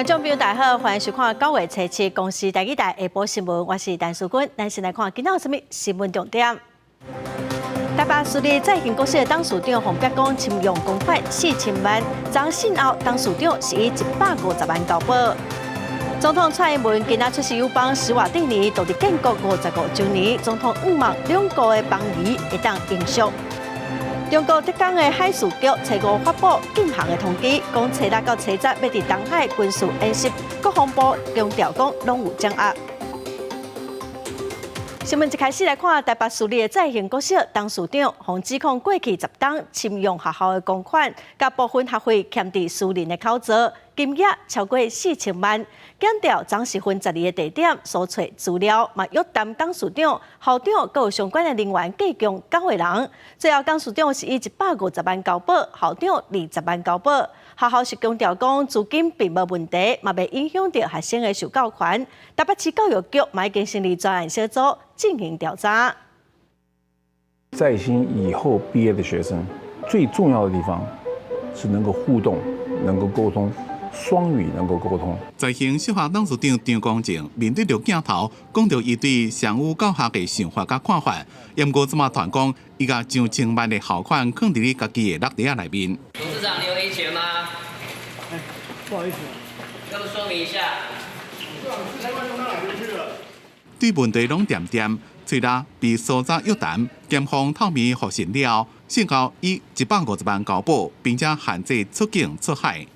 观众朋友大家好，欢迎收看9月7日公视第2台下晡新闻，我是陈淑君。咱先来看今仔有什么新闻重点。台北市立在行公司的董事长洪伯公侵用公款4000万，昨信后董事长是以150万交保。总统蔡英文今仔出席友邦施华典礼，到伫建国55周年，总统希望两国的邦谊会当延续。中国浙江的海事局初5发布禁航的通知，讲初6到初10要伫东海军事演习，国防部强调讲拢有掌握。新闻一开始来看，台北市立的在行国小董事长洪指控过去10档侵用学校的公款，甲部分学费欠伫私人的口座，金额超过4000万。检调张时分12个地点所找资料，嘛约谈董事长、校长，各有相关的人员计共9个人。最后，董事长是以150万交保，校长20万交保。学校是强调讲资金并无问题，嘛未影响到学生的受教权。台北市教育局嘛已经成立专案小组进行调查。在新以后毕业的学生，最重要的地方是能够互动，能够沟通。双语能够沟通。在行小学董事长张光正面对着镜头，讲到伊对上有教学的想法甲看法。不过，这么团讲，伊甲上千万的校款放伫咧家己的落地内面。董事长，你有领钱吗？不好意思，跟我说明一下。千万用到哪边去了？对问题拢点点，虽然被所长约谈，检方透明核实了，幸好以150万交保，并且限制出境出海。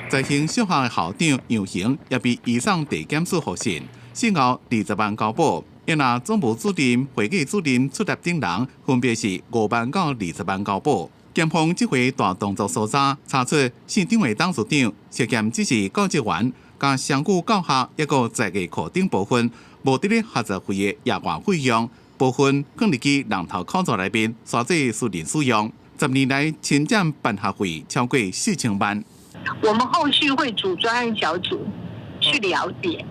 在行小学的校长杨行也被移送地检署核实，幸好20万交保，因那总务主任、会计主任出入等人分别是5万到20万交保。检方这回大动作搜查，查出县长的董事长涉嫌只是教职员，甲上古教学一个在个课顶部分，无伫咧学习费的额外费用，部分放入去人头口座内面，刷做私人使用。10年来，侵占办学费超过4000万。我们后续会组专案小组去了解。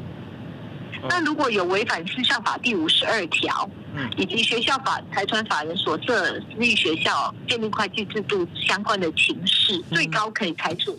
那如果有违反私校法第52条，以及学校法财团法人所设私立学校建立会计制度相关的情事，最高可以裁处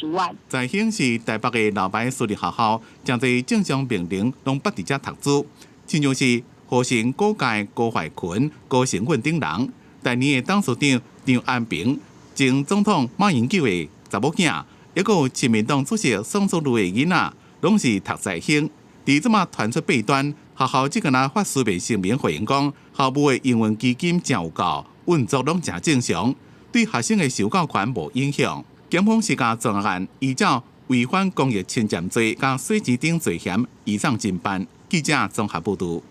150万。在行是台北的老牌私立学校，真侪正常病人拢捌伫遮读书，亲像是何成、高介、高怀群、高成运等人。第年的董事长张安平，前总统马英九的查某囝，一个有亲民党主席宋楚瑜的囡仔，拢是读在行。伫这么传出弊端，学校只敢发书面声明回应讲，校务的营运基金真有够，运作拢真正常，对学生的受教权无影响。检方是甲专案依照违反公益侵占罪、甲洗钱等罪嫌移送侦办。记者综合报道。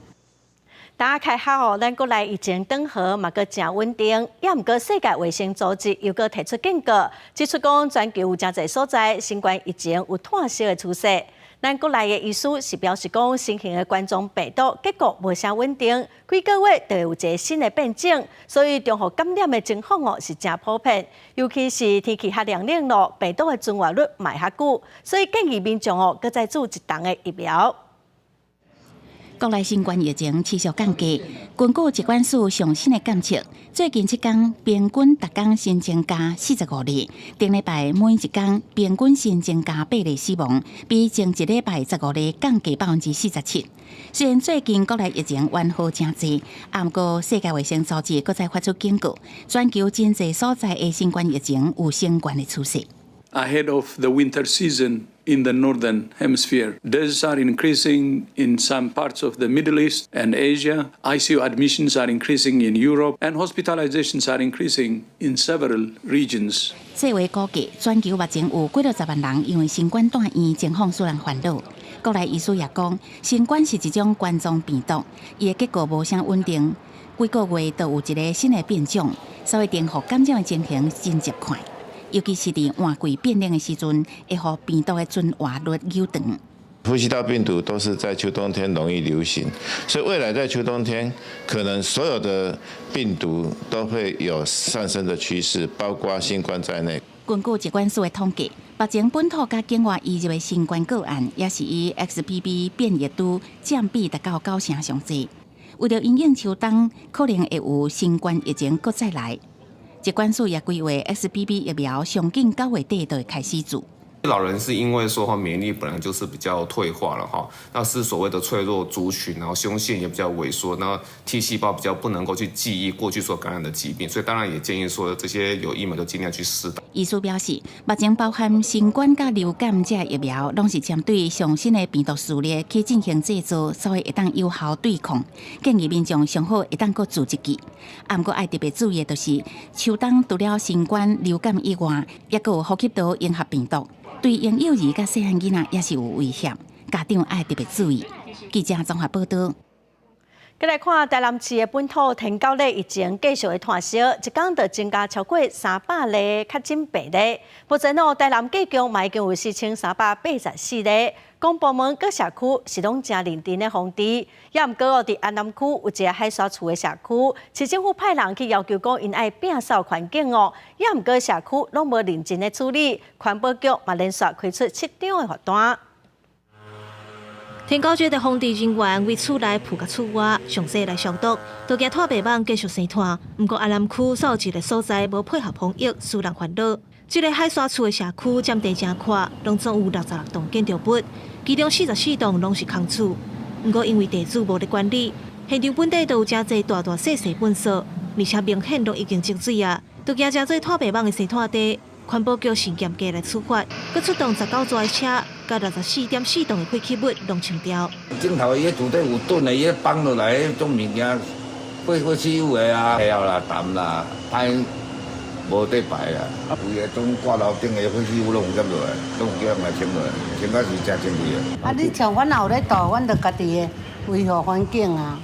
大家开学后，咱国内疫情缓和，嘛阁真稳定。也毋过，世界卫生组织又阁提出警告，指出讲全球有真侪所在新冠疫情有炭烧的趋势。咱国内的医师是表示讲，新型的冠状病毒结果无啥稳定，几个月就有一个新的变种，所以中和感染的情况是真普遍。尤其是天气较凉冷咯，病毒的存活率卖较久，所以建议民众阁再注一档的疫苗。国内新冠疫情持续降低，根据疾管署上新的监测，最近7天平均每天新增加45例，顶礼拜每一天平均新增加8例死亡，比前一礼拜15例降低47%。虽然最近国内疫情完好真济，不过世界卫生组织搁再发出警告，全球真济所在的新冠疫情有升悬的趋势。Ahead of the winter season in the northern hemisphere, deaths are increasing in some parts of the Middle East and Asia. ICU admissions are increasing in Europe, and hospitalizations are increasing in several regions. 世卫估计，全球目前有几60万人因为新冠住院，情况使人烦恼。国内医师也讲，新冠是一种冠状病毒，伊的结果无啥稳定，几个月都有一个新的变种，所以颠覆感染的情形真极快。尤其是伫换季变冷的时阵，会互病毒的存活率扭长。呼吸道病毒都是在秋冬天容易流行，所以未来在秋冬天，可能所有的病毒都会有上升的趋势，包括新冠在内。根据疾管署的统计，目前本土甲境外移入的新冠个案，也是以 XBB 变异株占比达到9成上侪。为了因应秋冬可能会有新冠疫情搁再来。疾管署也规划 XBB 疫苗上紧9月底就会开始做。老人是因为说免疫力本来就是比较退化了哈，那是所谓的脆弱族群，然后胸腺也比较萎缩，然后 T 细胞比较不能够去记忆过去所感染的疾病，所以当然也建议说这些有疫苗就尽量去施打。医师表示，目前包含新冠甲流感这疫苗，拢是针对上新的病毒序列去进行制作，所以会当有效对抗。建议民众上好会当搁注一记。不过爱特别注意的就是，秋冬除了新冠、流感以外，也有呼吸道融合病毒。对婴幼儿甲细汉囡仔也是有威胁，家长爱特别注意。记者综合报道。再来看台南市的本土天狗类疫情继续的炭烧，一天就增加超过300例确诊病例。目前台南计共嘛已经有4384例。公部门各社区是拢正认真的防治，也毋过伫安南区有一个海沙厝的社区，市政府派人去要求讲因爱摒扫环境哦，也毋过社区拢无认真的处理，环保局嘛连续开出7张的罚单。天狗节的防治人员为厝内铺甲厝外，详细来消毒，都惊拖白网继续生炭。不过安南区所有一个所在无配合防疫，使人烦恼。这个海沙厝的社区占地真宽，拢总有66栋建筑物，其中44栋拢是空厝。不过因为地主无咧管理，现场本地都有真侪大大细细粪扫，而且明显都已经积水啊，都惊真侪拖白网的生炭地。环保局是严格来处罚，佮出动19座的车，甲64.4吨的废弃物拢清掉。镜头伊土地有吨的，伊放落来种物件，废弃物的啊，料啦、淡啦，歹无得排啦。有个种挂楼顶的废弃物拢有接落来，拢叫人来清落来，清到是真清气的。你像阮也有咧倒，阮就家己的维护环境啊。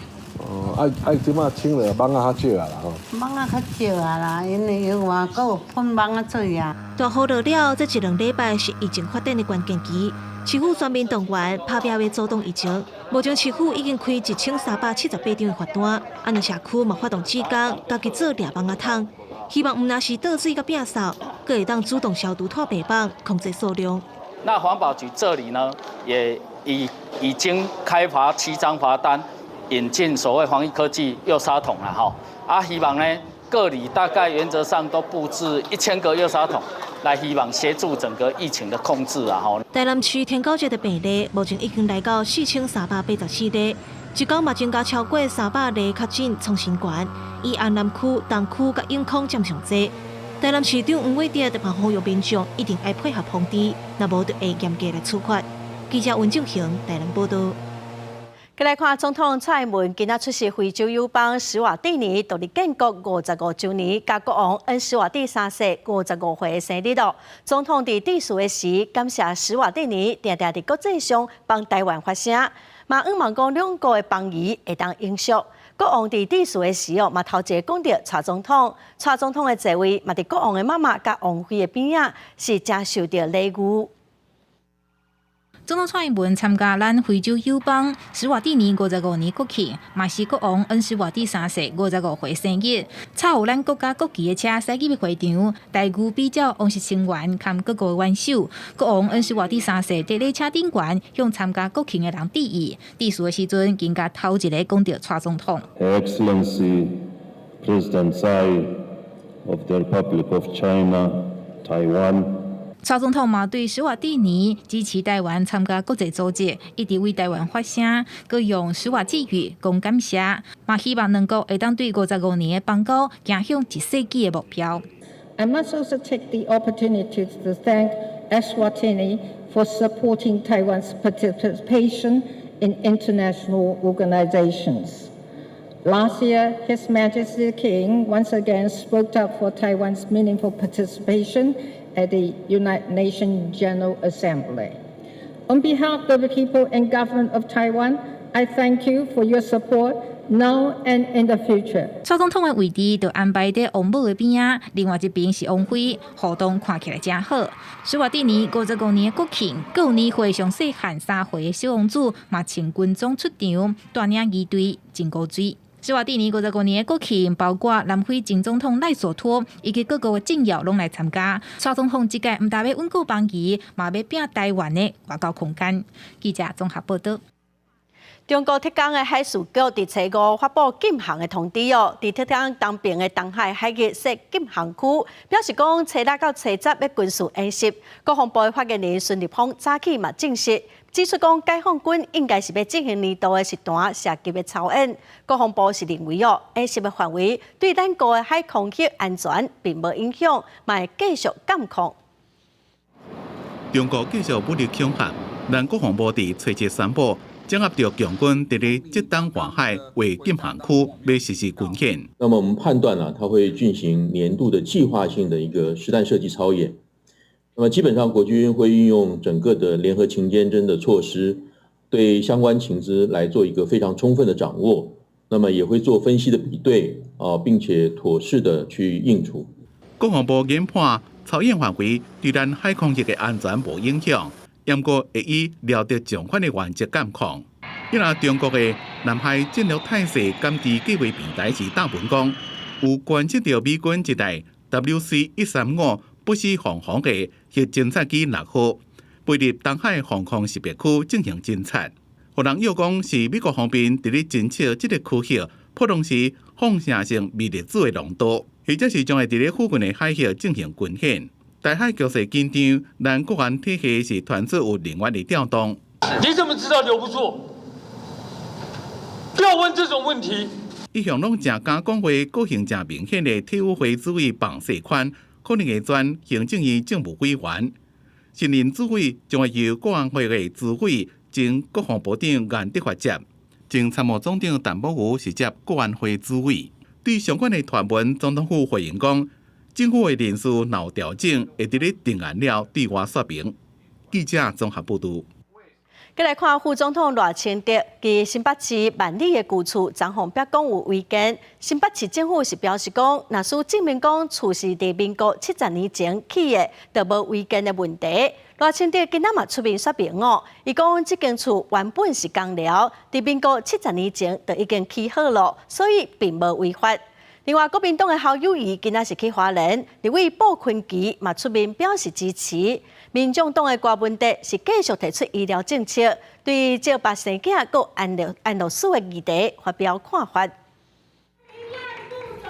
爱即马清了，蚊仔较少啊啦吼。蚊仔较少啊啦，因为有嘛，佮有喷蚊仔水啊。大雨落了，这1-2礼拜是疫情发展的关键期。市府全面动员，拍拼要阻挡疫情。目前市府已经开1378张的罚单，安尼社区嘛发动志工，家己做掠蚊仔桶，希望唔那是倒水甲摒扫，佮会当主动消毒拖白网，控制数量。那环保局这里呢，也已经开罚7张罚单。引进所谓防疫科技幼沙桶了哈，希望呢各里大概原则上都布置1000个幼沙桶，来希望协助整个疫情的控制啊哈。台南区天狗节的病例目前已经来到4384例，一天嘛增加超过300例确诊创新高，以安南区、东区甲永康占上多。台南市长黄伟哲特别呼吁民众一定要配合防治，若无就会严格来处罚。记者温正雄台南报道。再来看总统蔡英文今仔出席非洲友邦施瓦蒂尼独立建国55周年，甲国王恩施瓦蒂3世55岁的生日咯。总统伫致辞的时，感谢施瓦蒂尼定定伫国际上帮台湾发声，嘛希望讲两国的邦谊会当永续。国王伫致辞的时嘛头一个讲到蔡总统的座位嘛伫国王的妈妈甲王妃的边仔，是真受到礼遇。总统蔡英文参加咱非洲友邦施瓦蒂尼55年国庆，嘛是国王恩施瓦蒂3世55岁生日。插有咱国家国旗的车驶入会场，待遇比较王室成员和各国元首。国王恩施瓦蒂3世伫列车顶悬向参加国庆的人致意。致辞的时阵，更加头一个讲到蔡总统。Excellency President Tsai of the Republic of China, Taiwan. 蔡总统嘛对施瓦蒂尼支持台湾参加国际组织，一直为台湾发声，佮用施瓦蒂语讲感谢，嘛希望能够会当对55年的邦交行向1世纪的目标。I must also take the opportunity to thank Eswatini for supporting Taiwan's participation in international organizations. Last year, His Majesty the King once again spoke up for Taiwan's meaningful participation at the United Nations General Assembly. On behalf of the people and government of Taiwan, I thank you for your support now and in the future. 蔡总统的位置就安排在王母的边仔，另外一边是王妃，互动看起来真好。施瓦蒂尼55年的国庆，佮有年岁上细汉3岁的小王子，嘛请军装出场，带领仪队进古水。施瓦蒂尼55年的国庆，包括南非前总统赖索托以及各国的政要拢来参加。蔡总统即届唔但要稳固邦谊，嘛要拼台湾的外交空间。记者综合报道。中国浙江的海事局伫初5发布禁航的通知哦，伫浙江东边的东海海域设禁航区，表示讲初6到初10的军事演习。国防部的发言人孙立峰早起嘛证实，指出讲解放军应该是要进行年度的实弹射击的操演。国防部是认为哦，演习的范围对咱国的海空域安全并无影响，嘛会继续监控。中国继续武力恐吓，咱国防部伫初7宣布。掌握到强军伫咧浙江黄海为禁航区，要实施军演。那么我们判断它会进行年度的计划性的一个实弹射击操演。那么基本上国军会运用整个的联合情监侦的措施，对相关情资来做一个非常充分的掌握。那么也会做分析的比对并且妥适的去应处。国防部研判操演范围对咱海空域的安全无影响。不过会以料得状况的原则监控。因为中国的南海战略态势监视计划平台是大文讲，有观测到美军一台 WC-135不死航空的核侦察机落下，飞入东海防空识别区进行侦察。有人又讲是美国方面伫咧侦测这个区域普通时放射性微粒子的浓度，或者是将会伫咧附近的海域进行军演。台海局势紧张，但国安体系是团结有另外的调动。你怎么知道留不住？不要问这种问题。一向拢正敢讲话，个性正明显的体育会主委彭世宽，可能会转行政院政务委员。新任主委将会由国安会的主委经国防部长严德发接，经参谋总长陈柏宇是接国安会主委。对相关的传闻，总统府回应讲。政府的人事闹调整，会伫咧定案了对外说明。记者综合报道。再来看副总统赖清德，伫新北市万里的旧厝张宏表讲有违建。新北市政府是表示讲，若是证明讲厝是伫民国70年前起的，就无违建的问题。赖清德今仔嘛出面说明哦，伊讲这间厝原本是公寮，伫民国70年前就已经起好了，所以并无违法。另外，国民党的侯友宜今仔是去花莲，立委鲍坤基嘛出面表示支持。民众党的郭文德是继续提出医疗政策，对照白生囝佮安乐死的议题发表看法。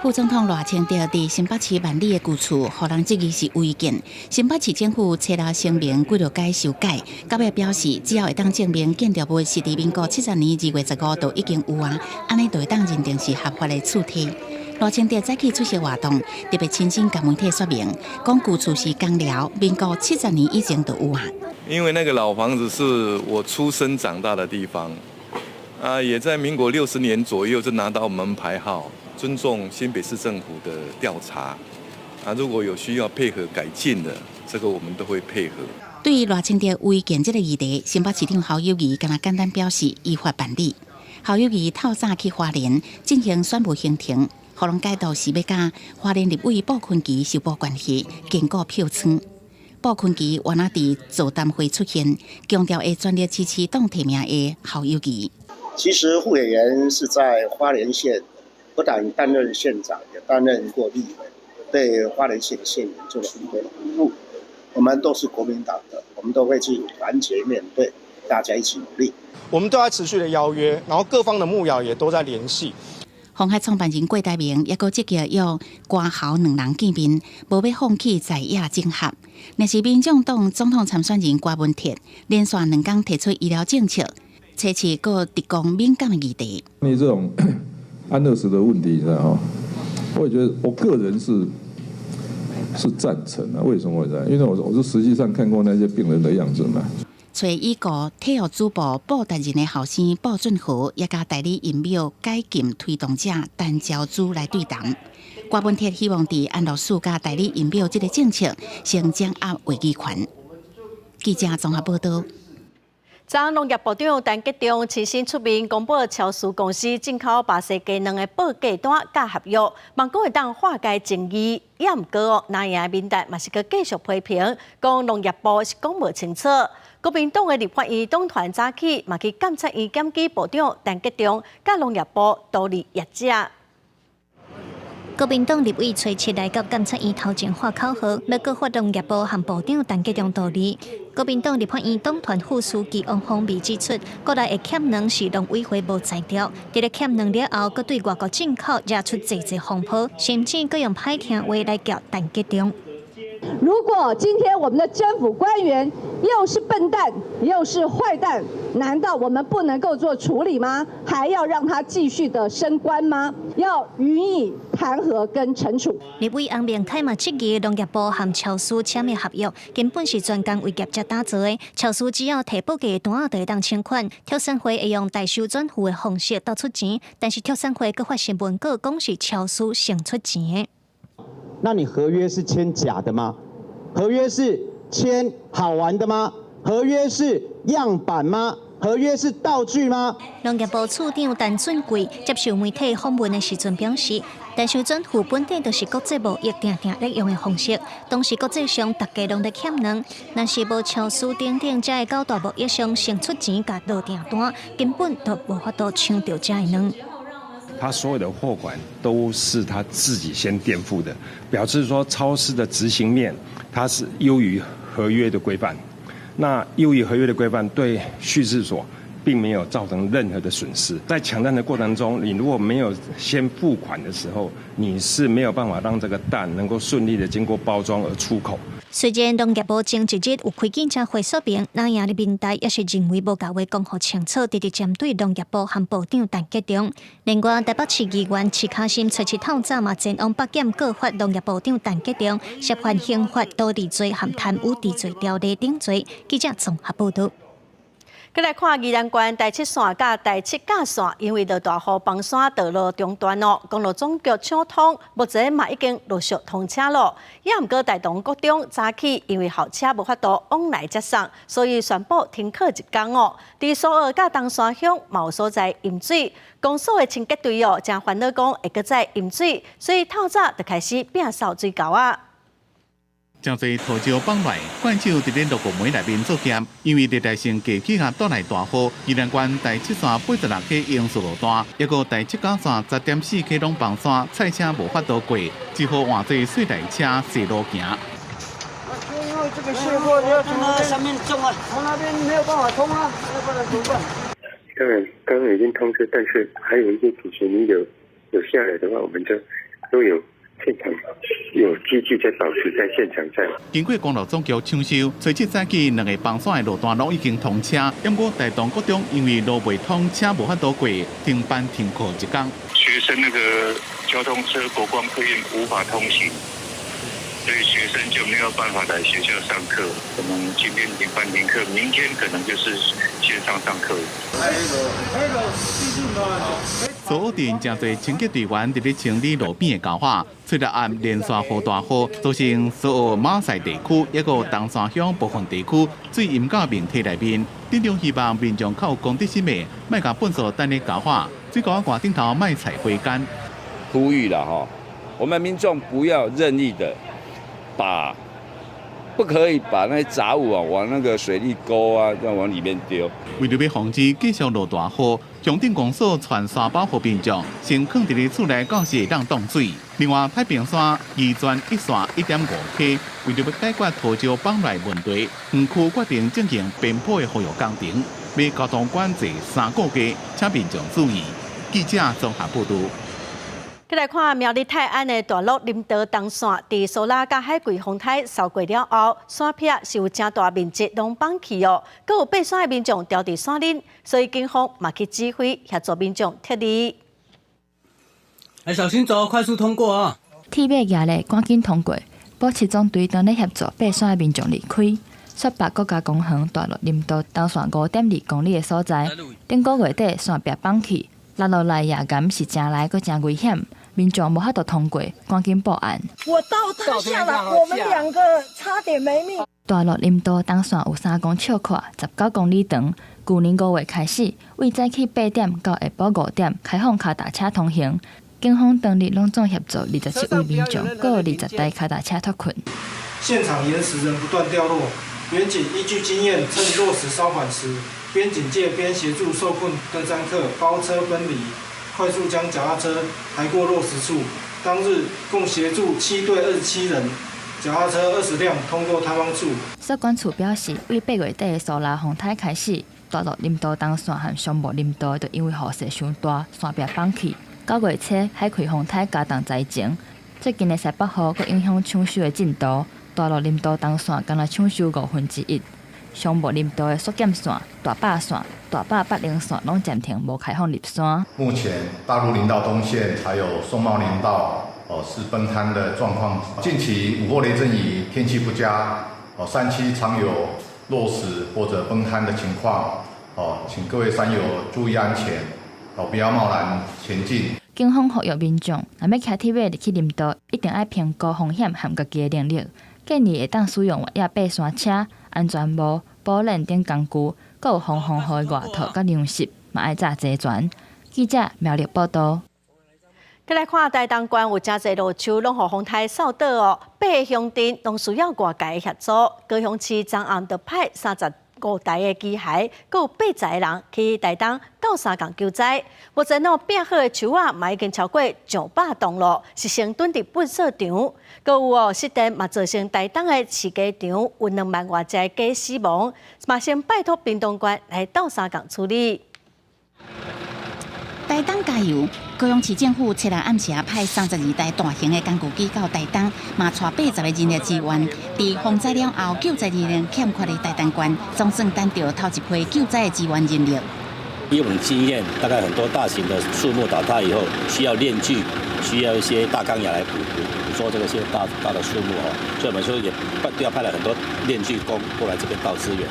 副总统赖清德伫新北市万里的旧厝，互人质疑是违建。新北市政府册了声明，几落改修改，到尾表示，只要会当证明建筑物是伫民国70年2月15就已经有啊，安尼就会当认定是合法的厝体。赖清德早起出席活动，特别亲身甲媒体说明，讲旧厝是公寮，民国70年以前就有啊。因为那个老房子是我出生长大的地方，也在民国60年左右就拿到门牌号。尊重新北市政府的调查，如果有需要配合改进的，这个我们都会配合。对于赖清德违建这个议题，新北市长侯友宜敢若简单表示依法办理。侯友宜透早去花莲进行宣布行程，互人解读是要甲花莲立委鲍坤基受报关系，经过票仓。鲍坤基原来伫座谈会出现，强调会全力支持党提名的侯友宜。其实副委员是在花莲县。不但担任县长，也担任过立委，对花莲县的县民做了很多的服务。我们都是国民党的，我们都会去团结面对，大家一起努力。我们都在持续的邀约，然后各方的幕僚也都在联系。鸿海创办人郭台铭也搁积极约瓜侯两人见面，无要放弃在野整合。若是民众党总统参选人郭文铁连续2天提出医疗政策，初次搁提供敏感的议题。你这种安乐死的问题，你知道吗？我也觉得，我个人是赞成的。为什么会这样？因为我是实际上看过那些病人的样子嘛。找医局体育主部报达人的后生鲍俊和，也甲代理疫苗改禁推动者陈昭珠来对谈。郭文铁希望伫安乐死甲代理疫苗这个政策先掌握话语权。记者综合报道。昨农业部长陈吉仲亲身出面公布超市公司进口巴西鸡卵的报价单甲合约，望讲会当化解争议。也毋过，南洋民代嘛是个继续批评，讲农业部是讲无清楚。国民党的立法院党团早起嘛去监察院检举部长陈吉仲，甲农业部独立业者。国民党立委崔七来到监察院头前发口号，要告发农业部和部长陈吉仲道理。国民党立法院党团副书记王宏美指出，国内的欠粮是农委会无裁掉，伫咧欠粮了后，佮对外国进口惹出济风波，甚至佮用歹听话来叫陈吉仲。如果今天我们的政府官员又是笨蛋又是坏蛋，难道我们不能够做处理吗？还要让他继续的升官吗？要予以弹劾跟惩处。立委洪明凯嘛质疑农业部和超市签的合约根本是专工为业者打造的，超市只要提报价单就会当清款，跳产会会用代收转付的方式倒出钱，但是跳产会佮发新闻稿讲是超市先出钱的。那你合约是签假的吗？合约是签好玩的吗？合约是样板吗？合约是道具吗？农业部处长陈俊贵接受媒体访问的时阵表示，代收转付本地就是国际贸易定在用的方式，当时国际上大家拢在欠粮，若是无超市等等才会到大贸易商先出钱甲落订单，根本都无法度抢到这的粮。他所有的货款都是他自己先垫付的，表示说超市的执行面它是优于合约的规范。那优于合约的规范对畜试所并没有造成任何的损失。在抢蛋的过程中，你如果没有先付款的时候，你是没有办法让这个蛋能够顺利的经过包装而出口。虽然农业部前一日有开记者会说明，那样的民代也是认为无甲话讲好清楚，直直针对农业部和部长陈吉仲。另外，台北市议员徐卡心初七透早嘛前往北检告发农业部长陈吉仲涉犯刑法多治罪和贪污治罪条例等罪。记者综合报道。再来看宜兰县第7线甲第7架线，因为落大雨，崩山道路中断哦，公路总局抢通，目前嘛已经陆续通车了。也毋过大同国中早起因为校车无法度往来接送，所以宣布停课1天哦。伫苏澳甲东山乡嘛有所在淹水，公所的清洁队哦，正烦恼讲会搁再淹水，所以透早就开始摒扫水沟啊。真侪土石崩来，怪手伫咧6个门内面做检，因为热带性低气压带来大雨，宜兰县第7线86k英速路段，一个第7架线10.4 k 拢崩山，菜车无法度过，只好换做水台车细路行。因为这个卸货要从那上面种啊，从那边没有办法通啊，要不然怎么办？当然，刚刚已经通车，但是还有一些主持人有下来的话，我们就都有。现场有继续在保持在现场在。经过公路总局抢修，初7早起2个崩山的路段拢已经通车，不过大同国中因为路未通，车无法度过，停班停课1天。学生那个交通车国光客运无法通行，所以学生就没有办法来学校上课。可能今天停班停课，明天可能就是线上上课。苏澳镇真侪清洁队员伫咧清理路边的沟化，随着暗连续好大雨，造成苏澳马赛地区一个东山乡部分地区水淹到面体内面。镇长希望民众较有公德心的，莫甲粪扫等咧沟化，水沟挂顶头莫踩灰干。呼吁了哈，我们民众不要任意的不可以把那些杂物往那个水利沟啊，要往里面丢。为了要防止继续落大雨，乡镇公所传沙包给民众，先放伫咧厝内到时会当冻水。另外，太平山二转1线1.5 k， 为了要解决土石崩来问题，园区决定进行边坡的护育工程，要交通管制3个月，请民众注意。记者综合报道。再来看苗栗泰安的大陆林道东线，伫苏拉甲海葵风台扫过了后，山壁是有真大面积拢崩去哦，阁有爬山的民众掉伫山林，所以警方嘛去指挥协助民众撤离。来，小心走，快速通过啊！铁马夜咧赶紧通过，保7总队当咧协助爬山的民众离开。雪白国家公园大陆林道东线5.2公里的所在，顶个月底山壁崩去。落落来夜间是真来，阁真危险，民众无法度通过，赶紧报案。我倒他下来，我们2个差点没命。大陆林道东线有3公尺宽，19公里长。去年5月开始，为早起8点到下晡5点开放脚踏车通行。警方当日拢总协助27位民众，阁有20台脚踏车脱困。现场岩石仍不断掉落，远警依据经验，趁落石稍缓时，边警戒边协助受困登山客包车分离，快速将脚踏车抬过落石处，当日共协助7队27人、脚踏车20辆通过探访处。设管处表示，为8月底的苏拉风台开始，大陆林道东线和上木林道就因为雨势伤大，线壁放弃。9月初海葵风台加重灾情，最近的西北雨佫影响抢修的进度，大陆林道东线敢若抢修1/5。上木林道的缩减线、大坝线、大坝80线拢暂停无开放入山。目前大陆林道东线还有松茂林道是崩塌的状况。近期午后雷阵雨，天气不佳，山区常有落石或者崩塌的情况。请各位山友注意安全，不要贸然前进。警方呼吁民众，若要骑铁马入去林道，一定要评估风险和家己的能力，建议会当使用越野爬山车、安全帽、保冷等工具，阁有防风雨的外套甲凉席，嘛爱早齐全。记者苗栗报道。再来看台东县有真侪路树拢予风台扫倒哦，8个乡镇拢需要外界协助。高雄市昨暗就派35台的机械，阁有80个人去台东到三港救灾。目前变好的树啊，嘛已经超过900栋咯，是先蹲伫粪扫场。阁有失电嘛造成台东的饲鸡场有2万多只鸡死亡，嘛先拜托屏东县来到三港处理。台东加油！高雄市政府七日暗时派32台大型的工具机到台东，嘛带80个人力支援。伫风灾了后，救灾力量欠缺的台东县，总算等到头一批救灾的支援人力。以我们经验，大概很多大型的树木倒塌以后，需要链锯，需要一些大钢牙来捕捉这些大的树木所以我们说也要派了很多链锯工过来这边倒支援。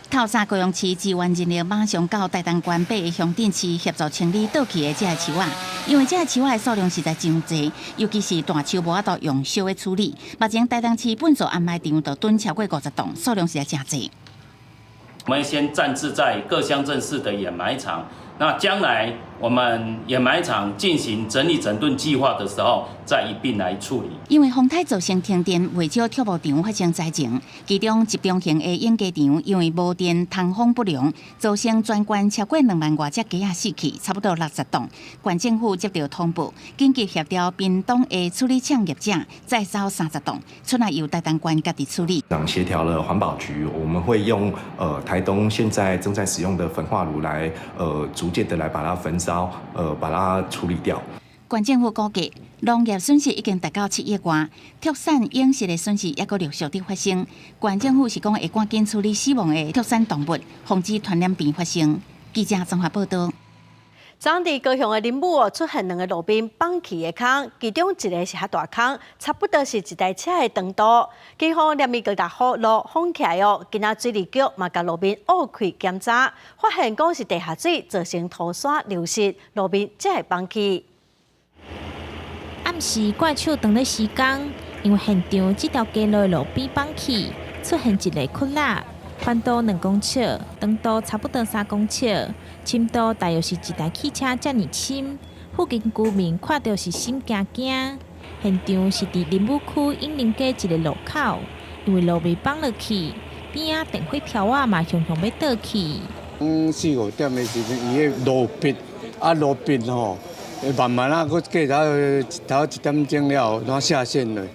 透早高雄市支援人力马上到台东县8个乡镇市协助清理倒去的这个树啊，因为这个树啊的数量实在真多，尤其是大树无法度用烧的处理。目前台东市本所安排场就蹲超过50栋，数量实在真多。我们先暂置在各乡镇市的掩埋场，那将来我们掩埋场进行整理整顿计划的时候，再一并来处理。因为风台造成停电，未少跳舞场发生灾情，其中集中型的演艺场因为无电、通风不良，造成全县超过2万多只鸡仔死去，差不多60栋。县政府接到通报，紧急协调屏东的处理厂业者再烧30栋，出来由台东县家己处理。协调了环保局，我们会用台东现在正在使用的焚化炉来逐渐的来把它焚烧，把它处理掉。县政府估计，农业损失已经达到7亿元，畜产饮食的损失也阁陆续的发生。县政府是讲会赶紧处理死亡的畜产动物，防止传染病发生。记者综合报道。昨伫高雄的林武出现2个路边放弃的坑，其中一个是较大坑，差不多是一台车的长度。警方连面各大雨路封起来哦，今仔水利局嘛甲路边挖开检查，发现讲是地下水造成土沙流失，路边才会放弃。暗时怪手当咧施工，因为现场这条街路的路边放弃，出现一个窟窿，宽度2公尺，长度差不多3公尺，深度大约是一台汽车这么深。附近居民看到是心惊惊。现场是伫林武区永宁街一个路口，因为路未放落去，边仔电火条仔嘛熊熊要倒去。4、5点的时阵，伊个路壁路壁吼。慢慢啊，佫过头1点钟了，然后下线了，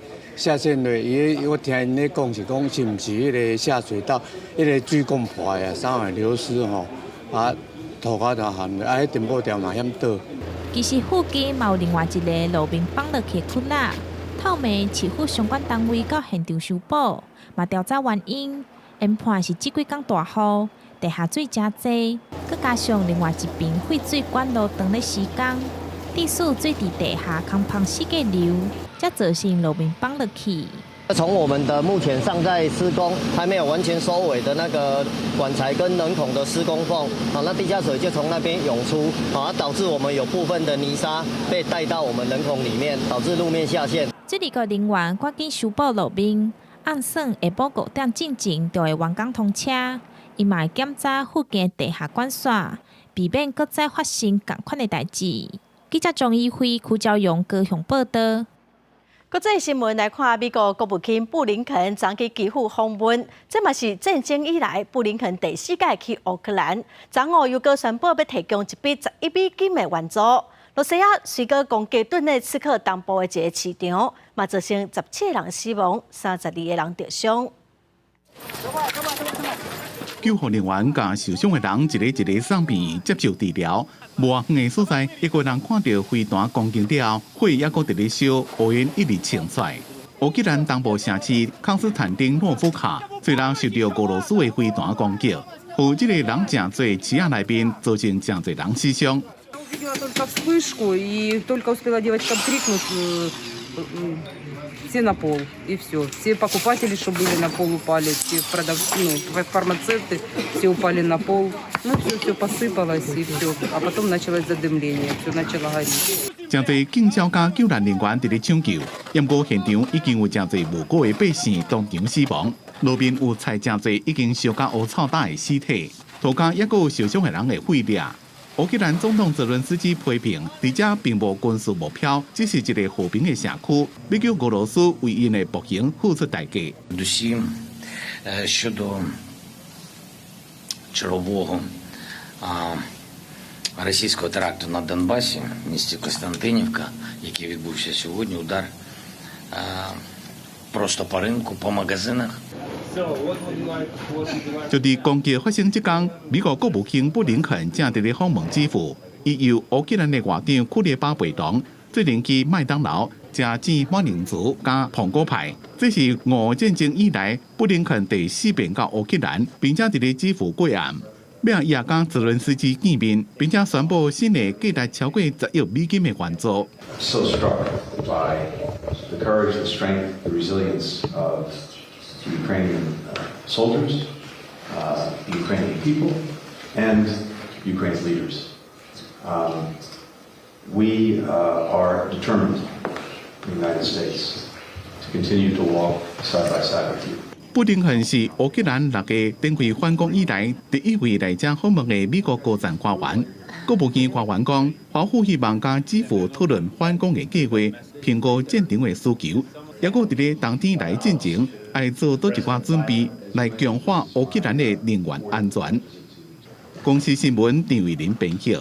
我听因咧讲是讲是毋是迄个下水道，迄个水管破啊，啥会流失吼，土骹就含了，迄电报条嘛险倒。其实附近嘛有另外一个路边放落去的窟窿，透暝市府相关单位到现场修补，嘛调查原因，研判是这几天大雨，地下水真多，佮加上另外一边废水管路当咧施工。地势最低地下空旁世界流，才造成路面放了去。从我们的目前尚在施工，还没有完全收尾的那个管材跟人孔的施工缝，那地下水就从那边涌出，导致我们有部分的泥沙被带到我们人孔里面，导致路面下陷。这里个人员赶紧修补路面，按算下晡5点进前就会完工通车。伊嘛会检查附近的地下管线，避免搁再发生同款的代志。记者张义辉、邱昭勇高雄报道。国际新闻来看，美国国务卿布林肯昨去基辅访问，这嘛是战争以来布林肯第4届去乌克兰。昨午又搁宣布要提供一笔11美金的援助。罗西亚随个攻击顿内刺客东部的一个市场，嘛造成17个人死亡，32个人受伤。救护人员甲受伤的人一个送病院接受治疗。无远的所在，一个人看到飞弹攻击了后，火还阁伫咧烧，乌烟一直冲出来。乌克兰东部城市康斯坦丁诺夫卡虽然受到俄罗斯的飞弹攻击，有这个人真多车仔内面造成真多人死伤。Увидела только вспышку и только успела девочкам крикнуть, все на пол, и все. Все покупатели, что были на пол, упали, все продавцы, фармацевты, все упали на пол. Ну, все посыпалось, и все. А потом началось задымление, все начало гореть. 真侪警消甲救援人员伫咧抢救，不过现场已经有真侪无辜的百姓当场死亡，路边有踩真侪已经烧甲乌草大的尸体，涂骹也有受伤的人的血粒。乌克兰总统泽伦斯基批评，伫遮并无军事目标，只是一个和平的社区，要求俄罗斯为因的暴行付出代价。Щодо чергового російського теракту на Донбасі, в місті Костянтинівка, який відбувся сьогодні, удар просто по ринку, по магазинах. 就伫攻击发生即天，美国国务卿布林肯正伫咧访问基辅，伊由乌克兰的外长库列巴陪同，最近去麦当劳食煎马铃薯加苹果派。这是俄战争以来布林肯第4遍到乌克兰，并且伫咧基辅过案。要伊也甲泽伦斯基见面，并且宣布新的价值超过10亿美金的援助。So struck by the courage, the strength, the resilience of the Ukrainian soldiers, the Ukrainian people, and Ukraine's leaders. We are determined in the United States to continue to walk side by side with you. 布林肯是乌克兰6个展开反攻以来第1位来遮访问的美国高层官员。国务院官员讲，华府希望甲基辅讨论反攻的计划，评估战场的需求，也搁伫咧冬天来进前，爱做多一寡准备来强化乌克兰的能源安全。公司新闻张伟林编辑。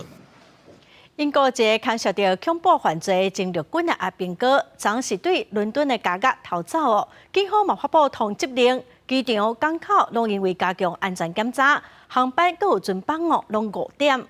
英国一个牵涉到恐怖犯罪前陆军的阿兵哥，昨是对伦敦的家宅逃走哦。警方嘛发布通缉令，机场、港口拢因为加强安全检查，航班阁有准帮哦，拢5点。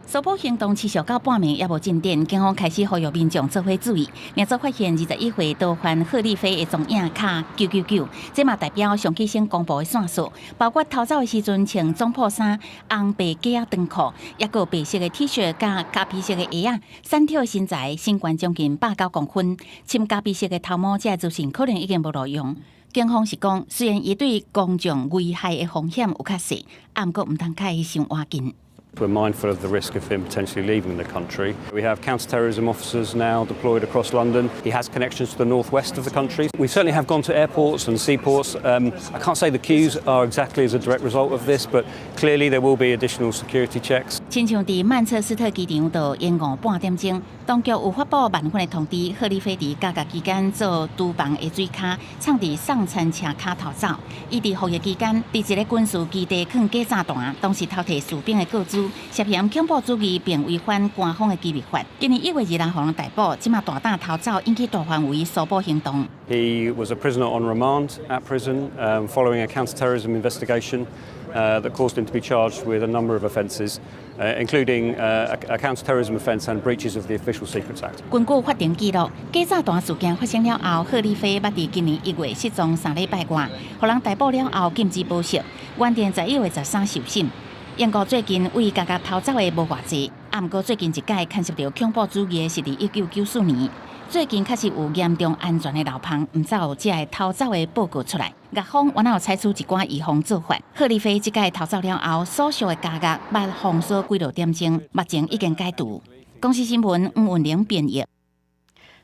搜捕行动持续到半暝也无进展，警方开始呼吁民众做伙注意。另则发现21岁倒犯贺丽菲的踪影卡999，这嘛代表上起先公布的线索，包括逃走的时阵穿总破衫、红白夹仔长裤，也有白色的 T 恤加咖啡色的鞋仔，散跳身材，身高将近89公分，深咖啡色的头毛，这自信可能已经无路用。警方是讲，虽然伊对公众危害的风险有较细，啊，毋过毋通开伤换紧。We're mindful of the risk of him potentially leaving the country. We have counter-terrorism officers now deployed across London. He has connections to the northwest of the country. We certainly have gone to airports and seaports. I can't say the queues are exactly as a direct result of this, but clearly there will be additional security checks. 亲像伫曼彻斯特机场到延误半点钟，当局有发布万份的通知，贺丽菲伫假期期间做厨房的水卡，藏伫送餐车卡逃走。伊伫服役期间，伫一个军事基地藏假炸弹，当时偷摕士兵的个资，涉嫌恐怖主义并违反官方的机密法。今年1月2日，互人逮捕，即马大胆逃走，引起大范围搜捕行动。He was a prisoner on remand at prison following a counter-terrorism investigation that caused him to be charged with a number of offences, including a counter-terrorism offence and breaches of the Official Secrets Act. 根据法庭记录，假炸弹事件发生了后，贺丽菲捌伫今年1月失踪3礼拜外，互人逮捕了后禁止保释，原定11月13受审。英国最近为家己逃走的无偌济，啊，毋过最近一届牵涉到恐怖主义的是伫1994年。最近确实有严重安全的漏棚，毋才有这个逃走的报告出来。狱方原来有采取一寡预防做法。贺丽菲即届逃走了后，所属的家宅捌封锁几落点钟，目前已经解除。公司新闻黄文玲编译。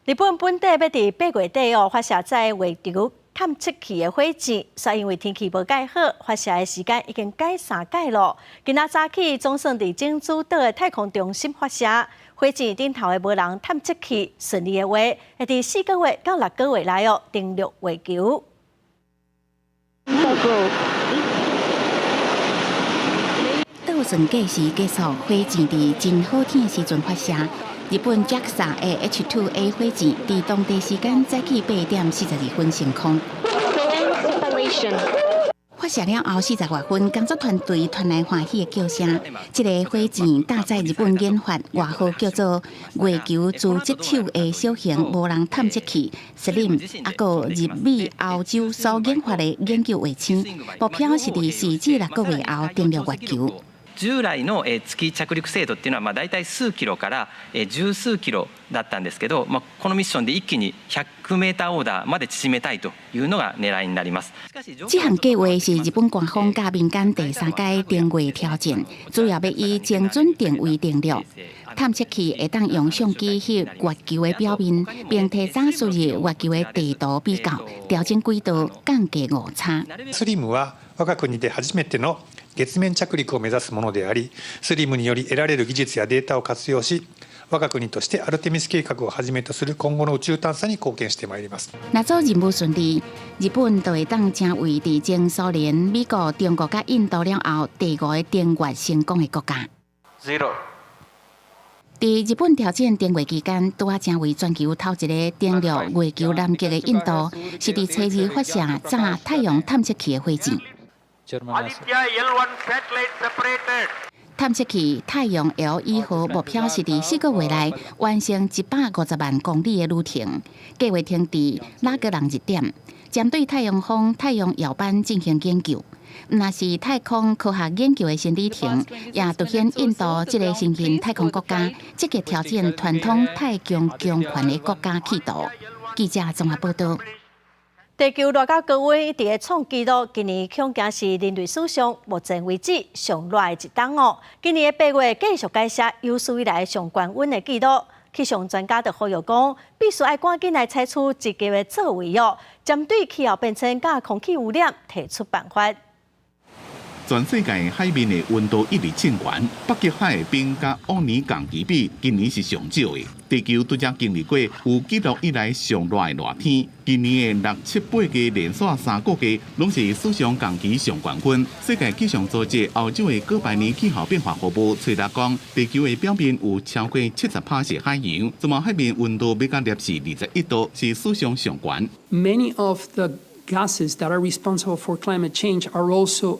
日本本地要伫8月底发射载月球探测器的火箭，却因为天气无介好，发射的时间已经改3改咯。今仔早起总算伫珍珠岛的太空中心发射。火箭顶头的无人探测器顺利的话，会伫4个月到6个月内登陆月球。倒倒算计时结束，火箭伫真好天的时阵发射。日本 JAXA 的 H2A 火箭伫当地时间早起8点42分升空。发射了后40多分，工作团队传来欢喜的叫声。这个火箭搭载日本研发外号叫做“月球自接手”的小型无人探测器 SLIM， 还有日美欧洲所研发的研究卫星，目标是伫4至6个月後登陸月球。従来の月着陸精度っていうのは大体数キロから十数キロだったんですけど、このミッションで一気に100メーターオーダーまで縮めたいというのが狙いになります。这项计划是日本官方甲民间第3届定位挑战，主要要以精准定位定略。探测器会当用相机翕月球的表面，并提早输入月球的地图比较，调整轨道，降低误差。SLIM は我が国で初めての月面着陸を目指すものであり、SLIM により得られる技術やデータを活用し、我が国としてアルテミス計画をはじめとする今後の宇宙探査に貢献してまいります。若做任務順利，日本就會當成為佇前蘇聯、美國、中國甲印度了後第5個登月成功的國家。伫日本挑戰登月期間，拄啊成為全球頭一個登陸月球南極的印度，是伫初二發射炸太陽探測器的火箭。探測器太陽 L1號目標是伫4個月內完成150萬公里的旅程，計劃停佇拉格朗日點，針對太陽風、太陽耀斑進行研究。那是太空科學研究的新里程，也凸顯印度這個新興太空國家積極挑戰傳統太強強權的國家企圖。記者綜合報道。地球熱到高溫一直創紀錄，今年恐驚是人類史上目前為止上熱的一檔哦。今年的8月繼續改寫有史以來上高溫的紀錄。氣象專家就呼籲講，必須要趕緊來採取積極的作為哦，針對氣候變遷甲空氣污染提出辦法。全世界海面的温度一直升懸，北極海的冰甲往年同期比今年是上少的。地球拄则經歷過有記錄以來上熱的熱天，今年的6、7、8個連續3個月攏是史上同期上高溫。世界氣象組織歐洲的哥白尼氣候變化服務吹達講，地球的表面有超過70%是海洋，這麼海面溫度要到攝氏21度，是史上上懸。Many of the gases that are responsible for climate change are also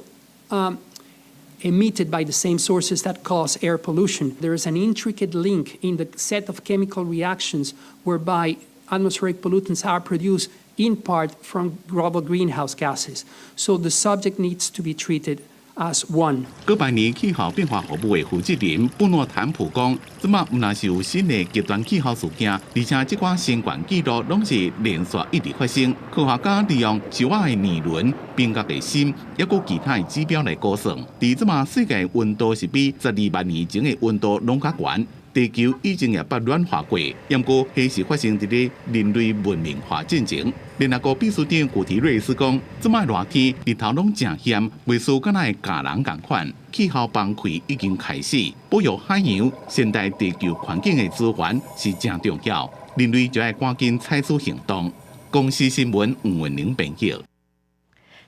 emitted by the same sources that cause air pollution. There is an intricate link in the set of chemical reactions whereby atmospheric pollutants are produced in part from global greenhouse gases. So the subject needs to be treated as one. 哥白尼氣候變化服務的負責人布諾坦普講，這麼唔但是有新的極端氣候事件，而且這款新冠記錄攏是連續一直發生。科學家利用樹蛙的年輪、冰角的心，抑個其他的指標來估算，而這麼世界溫度是比12萬年前的溫度攏較懸。地球已經也捌暖化過，不過迄是發生佇咧人類文明化進程。聯合國秘書長古提瑞斯講，這擺熱天日頭攏真險，袂輸敢若會咬人共款。氣候崩潰已經開始，保育海洋、現代地球環境的資源是真重要，人類就要趕緊採取行動。公視新聞吳文玲編輯。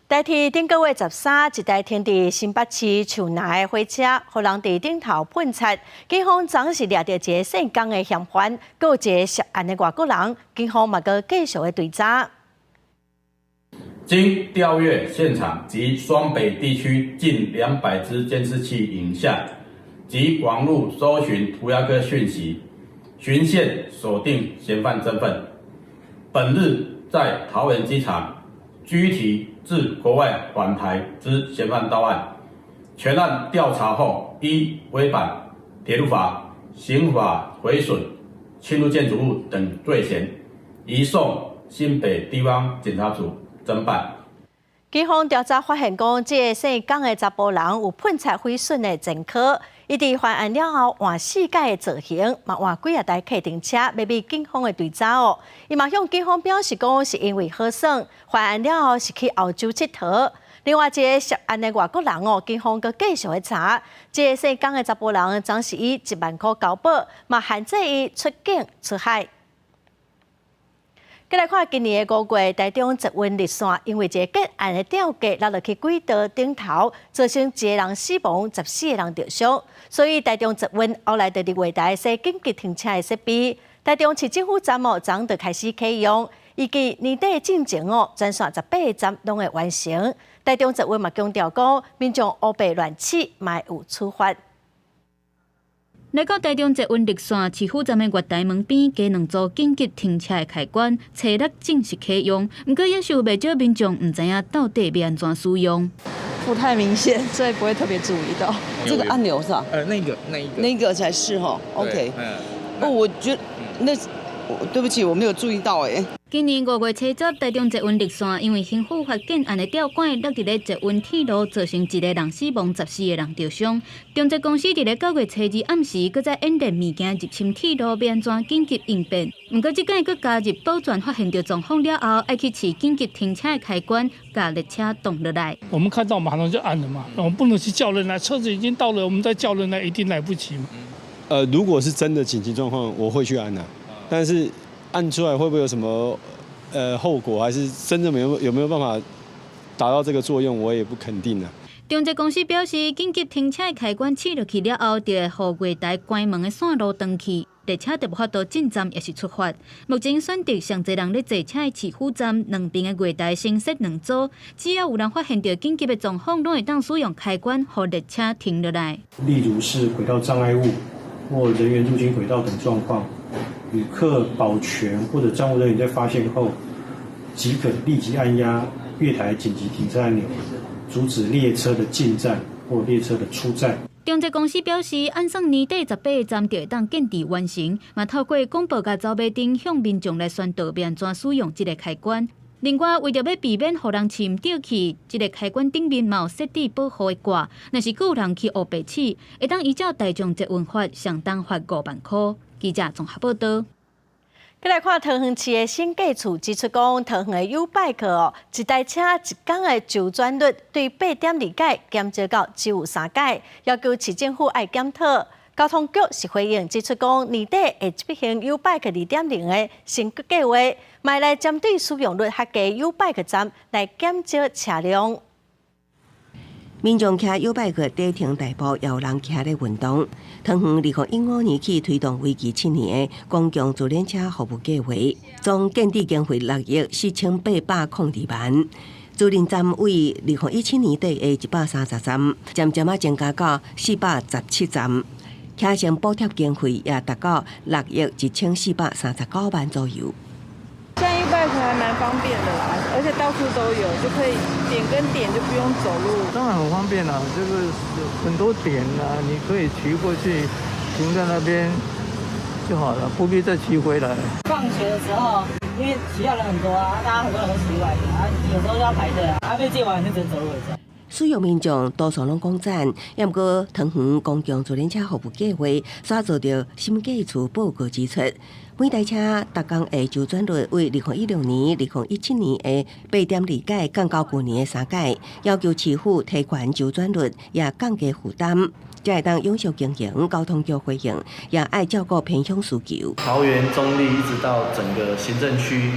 代替頂個月13，一台停佇新北市樹南的火車，互人佇頂頭噴漆。警方總是掠到一個姓江的嫌犯，還有一個涉案的外國人。警方嘛閣繼續的追查。經調閱現場及雙北地區近200支監視器影像及網絡搜尋塗鴉個訊息，循線鎖定嫌犯身份。本日在桃園機場拘提自國外返台之嫌犯到案，全案調查後，依違反鐵路法、刑法毀損、侵入建築物等罪嫌，移送新北地方檢察署偵辦。警方調查發現，講這個姓江的查甫人有噴漆毀損的前科，伊佇犯案了後換世界的造型，嘛換幾啊台客停車，要避警方的追查哦。伊嘛向警方表示講，是因為好耍，犯案了後是去歐洲佚佗。另外一個涉案的外國人哦，警方閣繼續去查，這個姓江的查甫人總是以1萬塊交保，嘛限制伊出境出海。再来看今年的5月，台中捷运立线因为一个建案的吊架落去轨道顶头，造成1个人死亡，14个人受伤。所以台中捷运后来就立台设紧急停车的设备。台中市政府站昨就开始启用，预计年底进前全线18站拢会完成。台中捷运嘛强调讲，民众乌白乱骑，嘛有处罚。来到台中捷运立线市府站的月台门边，加2组紧急停车的开关，初6正式启用。不过，也是有不少民众唔知影到底要安怎使用。不太明显，所以不会特别注意到。这个按钮是吧？那个才是哈。OK。我觉得对不起，我没有注意到哎。今年5月初10，台中捷运立线因为新府发建案的吊管落伫咧捷运铁路，造成1个人死亡，14个人受伤。中捷公司伫咧9月初2暗时，搁再演练物件入侵铁路，要安怎紧急应变。不过，这间搁加入保全发现到状况了后，爱去试紧急停车的开关，把列车动落来。我们看到马上就按了嘛，我们不能去叫人来，车子已经到了，我们再叫人来一定来不及嘛。如果是真的紧急状况，我会去按但是按出来会不会有什么后果，还是真的有没有办法达到这个作用，我也不肯定中捷公司表示，紧急停车的开关试落去了后，就会予月台关门的线路断去，列车就无法度进站，也是出发。目前选择上侪人咧坐车的市府站两边的月台先设2组，只要有人发现到紧急的状况，拢会当使用开关，让列车停落来。例如是轨道障碍物或人员入侵轨道等状况。旅客保全或者站务人员在发现后，即可立即按压月台紧急停车按钮，阻止列车的进站或列车的出站。中捷公司表示，按算年底18个站就会当建置完成，嘛透过广播甲走马灯向民众来宣导要安怎使用这个开关。另外，为着要避免互人饲唔到去，这个开关顶面嘛有设置保护的挂，若是有人去乌白试，会当依照台中捷运法上当罚5万块。记者综合报道。再来看桃园市的新计处指出讲，桃园的 U-Bike 一台车一天的周转率对8.2改减少到只有3改，要求市政府爱检讨。交通局是回应指出讲，年底会执行 U-Bike 2.0的升级计划，买来针对使用率较低 U-Bike 站来减少车辆。民众骑 U-Bike 底停大埔摇人骑的运动，桃园2015年起推动为期7年的公共自轮车服务计划，总建置经费6亿4802万。自轮站为2017年底的130站，渐渐增加到417站，骑乘补贴经费也达到6亿1439万左右。现在 U-Bike 还蛮方便的啦，而且到处都有，就可以点跟点就不用走路。当然很方便啦，就是很多点啊，你可以骑过去，停在那边就好了，不必再骑回来。放学的时候，因为学校人很多啊，大家很多人都骑过来的啊，有时候要排队啊，被借完就只能走路回家。使用民众多数拢讲赞，也毋过桃园公共自轮车服务计划所做着新计处报告指出，每台车逐工的周转率为2016年、2017年的8.2改降到去年的3改，要求市府提悬周转率，也降低负担，才会当永续经营。交通局回应，也爱照顾偏乡需求。桃园、中立一直到整个行政区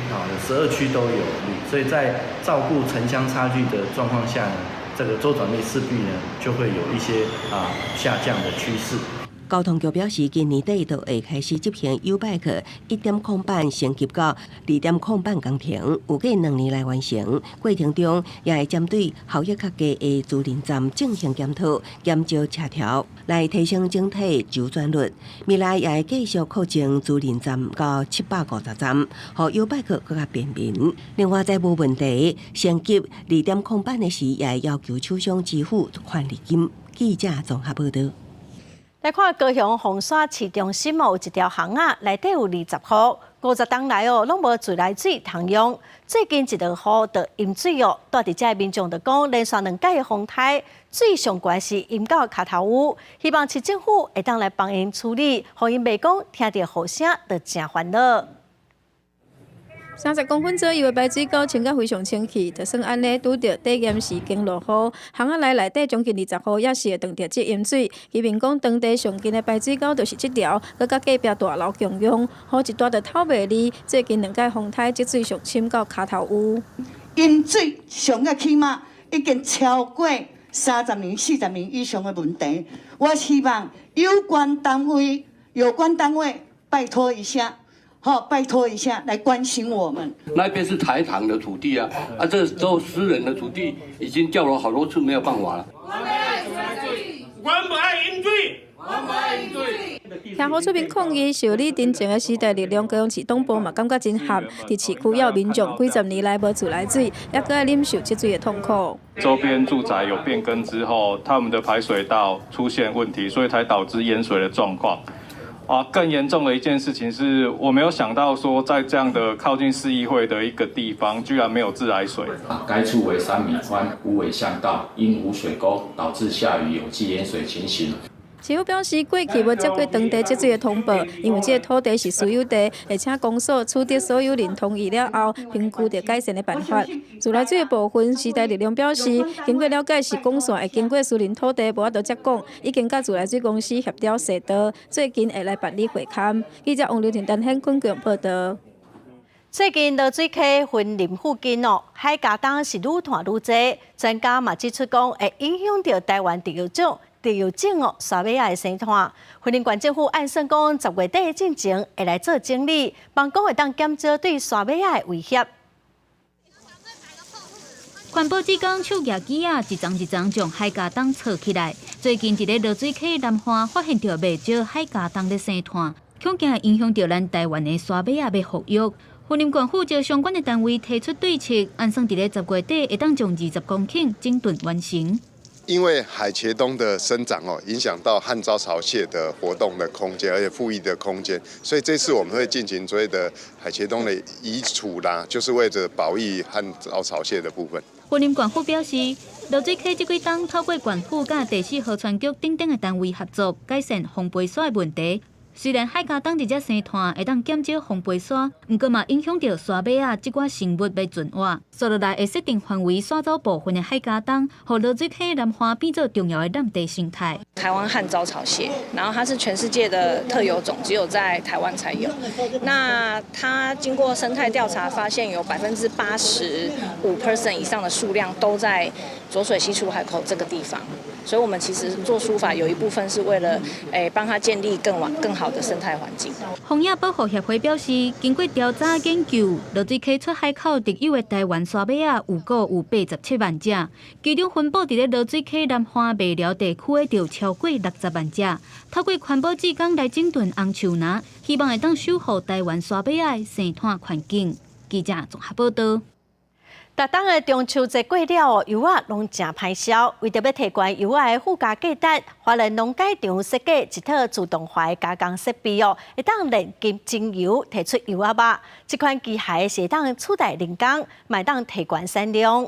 有12区都有，所以在照顾城乡差距的状况下呢，这个周转率势必呢就会有一些下降的趋势。交通局表示，今年底就会开始执行 U-Bike 1.0版升级到2.0版工程，有计2年来完成。过程中也会针对效益较低的自轮站进行检讨，减少车条，来提升整体周转率。未来也会继续扩增自轮站到750站，让 U-Bike 更加便民。另外，在无问题升级2.0版的时，也会要求厂商支付返利金。记者综合报道。来看高雄凤山市中心有一条巷仔，内底有20户，50冬来拢无自来水通用。最近一两户就淹水住伫遮的民众就讲，连续2届的风台，水上关是淹到脚头乌，希望市政府会当来帮因处理，互因袂讲听到雨声就真烦恼。30公分左右的白水沟清甲非常清气，就算安尼拄着低淹时经落雨，巷仔内底将近20户也是会撞着这淹水。居民讲，当地上近的白水沟就是这条，佮隔壁大楼共用，雨一大就透袂离。最近2届风台积水上侵到骹头有。淹水上个起码已经超过30年、40年以上的问题。我希望有关单位拜托一下。拜托一下来关心我们。那边是台糖的土地啊，这都私人的土地，已经叫了好多次没有办法了。我们不爱淹水，我们不爱淹水。向好出面抗议，受理真正的时代力量高雄市党部嘛，感觉真合。伫市区要民众几十年来无自来水，也搁要忍受积水的痛苦。周边住宅有变更之后，他们的排水道出现问题，所以才导致淹水的状况。更严重的一件事情是我没有想到说，在这样的靠近市议会的一个地方，居然没有自来水。该处为3米宽，无尾巷道，因无水沟，导致下雨有机淹水情形。市府表示，过去要接过当地积水的通报，因为这个土地是私有地，而且公所取得所有人同意了后，评估着改善的办法。自来水的部分，时代力量表示，经过了解是公所会经过私人土地无法度接管，已经甲自来水公司协调协调，最近会来办理会勘。记者王刘婷、陈显坤报道。最近落水溪分林附近海茄苳是愈拖愈多，专家嘛指出讲会影响到台湾地油种沙尾仔的生态。云林县政府按算讲10月底进前会来做整理，帮讲会当减少对沙尾仔的威胁。环保职工手举机啊，一丛一丛将海茄苳撮起来。最近伫咧落水溪南岸发现到未少海茄苳咧生态，恐惊影响到咱台湾的沙尾仔要复育。云林县府就相关的单位提出对策，按算伫咧10月底会当将20公顷整顿完成。因为海茄苳的生长影响到旱棹潮蟹的活动的空间，而且复育的空间，所以这次我们会进行所谓的海茄苳的移除啦，就是为了保育旱棹潮蟹的部分。云林县府表示，落水溪这几冬透过县府甲第4河川局等等的单位合作，改善风肥沙的问题。虽然海茄苳这只生态会当减少风肥沙，不过嘛影响到沙尾仔这寡生物要存活，所以来会设定范围刷走部分的海茄苳，让落水溪南岸变作重要的烂地生态。台湾旱棹潮蟹，然后它是全世界的特有种，只有在台湾才有。那它经过生态调查发现，有85% 以上的数量都在浊水溪出海口这个地方。所以我们其实做书法有一部分是为了帮它建立更好的生态环境。荒野保护协会表示，经过调查研究，落水溪出海口特有的台湾沙尾仔有87万只，其中分布伫咧落水溪南岸未寮地区的就超过60万只。透过环保职工来整顿红树林，希望会当守护台湾沙尾仔的生态环境。记者综合报道。逐当的中秋节过了，油仔拢真歹销。为着要提悬油仔的附加价值，华人农改场设计一套自动化的加工设备会当炼精油，提出油仔肉。这款机械是当取代人工，卖当提悬产量。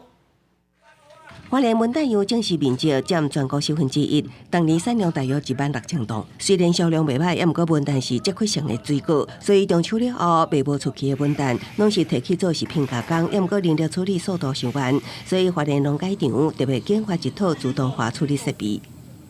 花莲文旦油正是面积占全国1/10，当年产量大约16000吨。虽然销量袂歹，也毋过文旦是这块上的水果，所以中秋了后卖无出去的文旦，拢是提去做食品加工，也毋过人力处理速度上慢，所以花莲农改场特别研发一套自动化处理设备。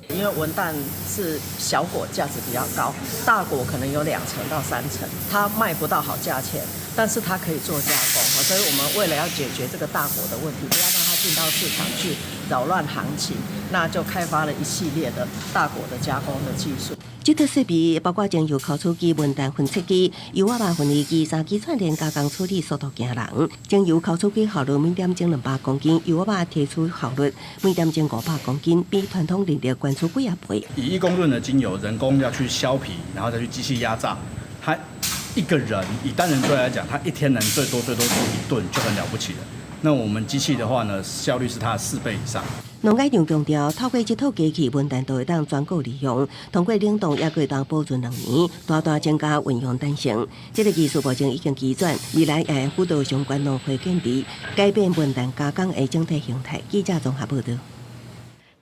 因为文旦是小果价值比较高，大果可能有2成到3成，它卖不到好价钱，但是它可以做加工，所以我们为了要解决这个大果的问题，不要让它进到市场去扰乱行情，那就开发了一系列的大果的加工的技术。这套设备包括将油烤出机、文旦分测机、油仔肉分离机、3支串联加工处理速度惊人。将油烤出机效率每点钟200公斤，油仔肉提出效率每点钟500公斤，比传统人力关出几啊倍。以1公吨的精油，人工要去削皮，然后再去机器压榨，它一个人以单人队来讲，他一天能最多做1吨就很了不起了。那我们机器的话呢，效率是它的4倍以上。农改场强调，透过这套机器，文旦都会当全国利用，通过冷冻也可以当保存2年，大大增加运用弹性。这个技术目前已经基转，未来也会辅导相关农会建立，改变文旦加工的整体形态。记者综合报道。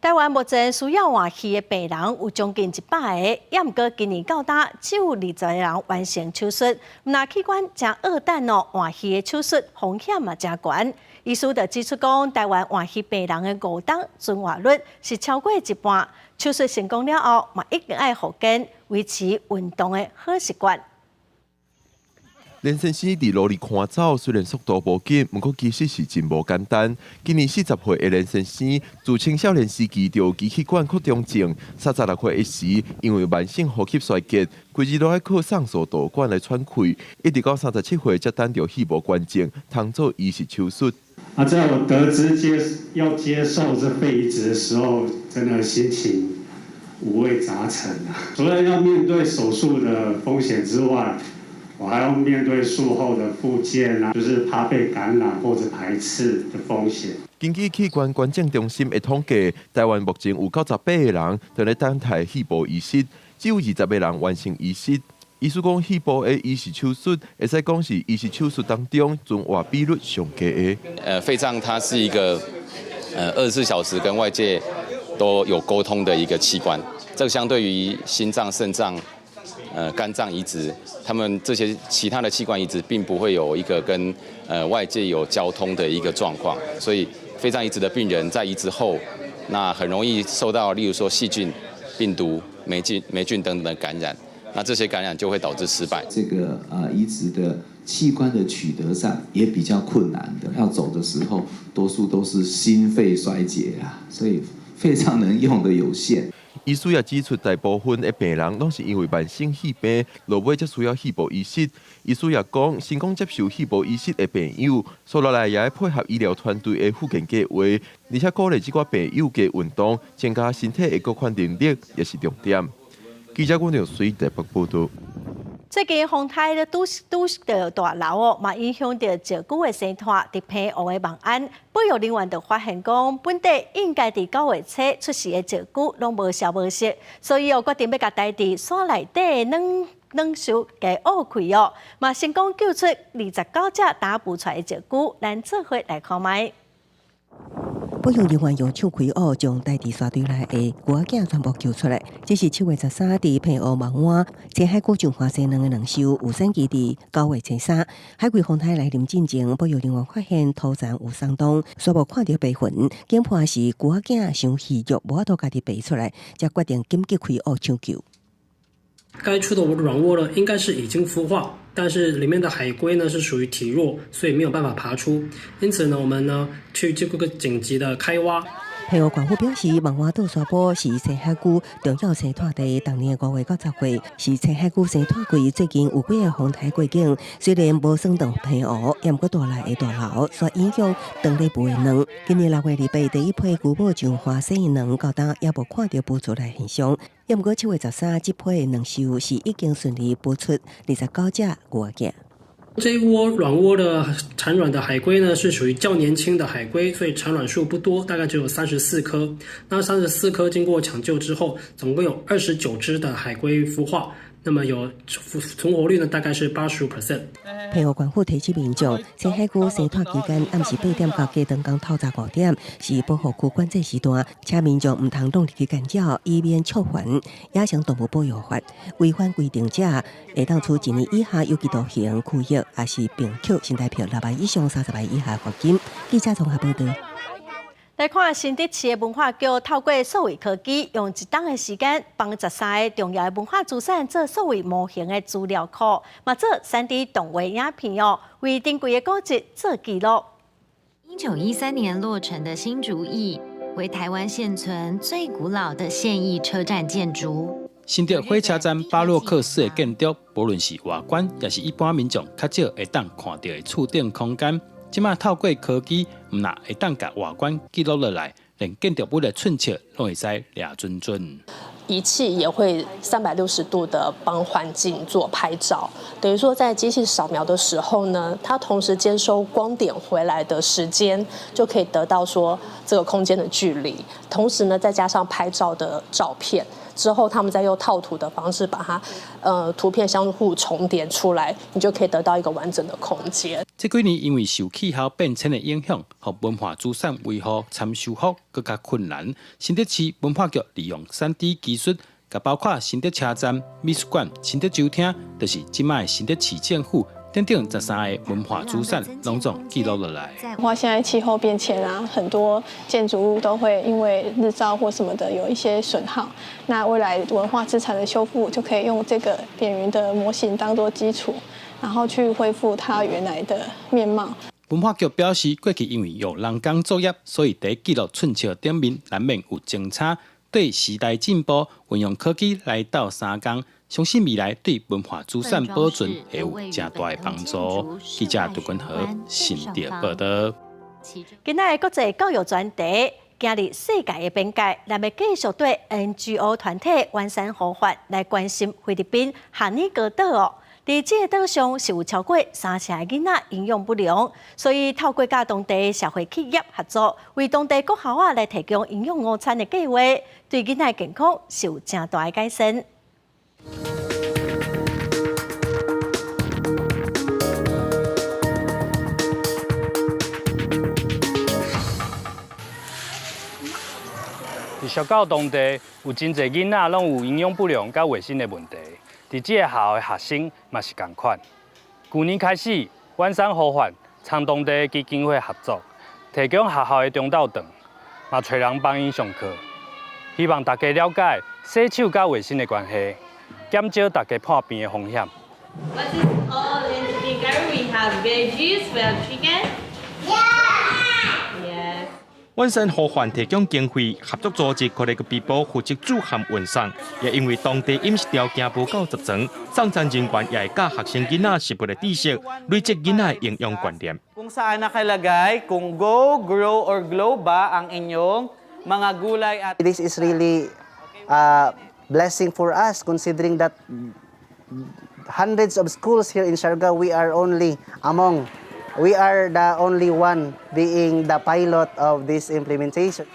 台湾目前需要换气的病人有将近100个，也毋过今年到达只有20个人完成手术。那器官真恶等哦，换气的手术风险嘛真悬。医师就指出讲，台湾换气病人的5档存活率是超过一半，手术成功了后，嘛一定要复健，维持运动的好习惯。连先生伫努力看走，虽然速度无紧，不过其实是真无简单。今年40岁的连先生，自青少年时期就有支气管扩张症，36岁时因为慢性呼吸衰竭，规日都要靠上手导管来喘气，一直到37岁才等到肺部关症，通做移植手术。在我得知要接受这肺移植的时候，真的心情五味杂陈啊！除了要面对手术的风险之外，我还要面对术后的复健啊，就是怕被感染或者排斥的风险。根据器官捐赠中心的统计，台湾目前有98个人在咧等待肺部移植，只有20个人完成移植。医师讲，肺部的移植手术，会使讲是移植手术当中存活比率上低的。肺脏它是一个24小时跟外界都有沟通的一个器官，这个相对于心脏、肾脏。肝脏移植，他们这些其他的器官移植，并不会有一个跟外界有交通的一个状况，所以肺脏移植的病人在移植后，那很容易受到例如说细菌、病毒、霉菌等等的感染，那这些感染就会导致失败。这个移植的器官的取得上也比较困难的，要走的时候，多数都是心肺衰竭啊，所以肺脏能用的有限。医师也指出，大部分的病人拢是因为慢性肺病，落尾才需要肺部移植。医师也讲，成功接受肺部移植的病友，所落来也要配合医疗团队的复健计划，而且鼓励这寡病友加运动，增加身体的各款能力，也是重点。记者郭良水台北报道。最近风台咧拄着大楼哦，嘛影响到石鼓的生态，伫平湖的望安，保育人员就发现讲，本地应该伫9月初出世的石鼓拢无消无息，所以决定要甲带伫山内底冷收给挖开哦，嘛成功救出29只打捕出来的石鼓，咱做伙来看卖。保育人员用手开挖，将带伫沙堆内的牛仔囝全部救出来。这是7月13日平湖望安青海古上花生两个人收有产期伫9月初3，海龟风台来临进前，保育人员发现土层有松动，却无看到白痕，警判是牛仔囝伤虚弱，无法度家己爬出来，才决定紧急开挖抢救。该处的软窝呢，应该是已经孵化，但是里面的海龟呢是属于体弱，所以没有办法爬出。因此呢，我们呢去这个紧急的开挖。平湖县府表示，望安岛沙坡是青海龟重要生态地，当年5月到10月是青海龟生态季，最近有几个风台过境，虽然无算到平湖，也毋过大内的大楼所影响当地捕的卵。今年6月礼拜第一批古堡上花生的卵，到今也无看到捕出来现象。也毋过7月13这批的卵收是已经顺利捕出29只牛仔囝。这一窝软窝的产卵的海龟呢，是属于较年轻的海龟，所以产卵数不多，大概只有34颗。那34颗经过抢救之后，总共有29只的海龟孵化，那么有存活率呢，大概是85%。平湖县府提醒民众，青海龟生态期间暗时8点到加长工透早5点是保护区管制时段，请民众唔通动入去干扰，以免触犯野生动物保育法。违反规定者，会当处1年以下有期徒刑、拘役，还是并扣新台币6万以上30万以下罚金。记者综合报道。来看新竹市的文化局透过数位科技，用1档的时间，帮13个重要的文化资产做数位模型的资料库，嘛做3D 动画影片哦，为珍贵的古迹做记录。1913年落成的新竹驿，为台湾现存最古老的现役车站建筑。新竹火车站巴洛克式的建筑，不论是外观，也是一般民众较少会当看到的触电空间。即马透过科技，唔那会当甲外观记录落来，连建筑物的寸切都会使抓准准。仪器也会360度的帮环境做拍照，等于说在机器扫描的时候呢，它同时接收光点回来的时间，就可以得到说这个空间的距离，同时呢再加上拍照的照片，之后他们再用套图的方式把它图片相互重叠出来，你就可以得到一个完整的空间。这几年因为受气候变迁的影响，和文化资产维护参修复更加困难。新德市文化局利用3D 技术，甲包括新德车站、美术馆、新德酒厅，就是今卖新德市政府等等13个文化资产拢总记录落来。现在气候变迁啊，很多建筑物都会因为日照或什么的有一些损耗。那未来文化资产的修复，就可以用这个扁云的模型当作基础，然后去恢复它原来的面貌。文化局表示，过去因为用人工作业，所以在记录寸尺顶面难免有争差。对时代进步，运用科技来到3工，相信未来对文化资产保存会有正大的帮助。记者杜君和新竹报道。今仔的国际教育专题，今日世界的边界，咱要继续对 NGO 团体完善呼唤来关心菲律宾哈尼哥岛哦。在这个岛上是有超过3成的囡仔营养不良，所以透过甲当地社会企业合作，为当地国校来提供营养午餐的计划，对囡仔健康是有正大的改善。在小到当地有真侪囡仔拢有营养不良甲卫生的问题。伫这个校的学生嘛是同款。去年开始，完善呼唤，参当地基金会合作，提供学校的中昼顿，嘛找人帮因上课，希望大家了解洗手甲卫生的关系，减少大家破病的风险。What is all in together? We have veggies, we have chicken. Yes. 完善呼唤提供经费，合作组织可能个庇护负责煮和运送，也因为当地饮食条件不够集中，送餐人员也会教学生囡仔食物的知识，累积囡仔营养观念。Kung saan nakalagay kung go, grow, or glow ba ang inyong mga gulay at... This is really a blessing for us considering that hundreds of schools here in Siargao, we are the only one being the pilot of this implementation.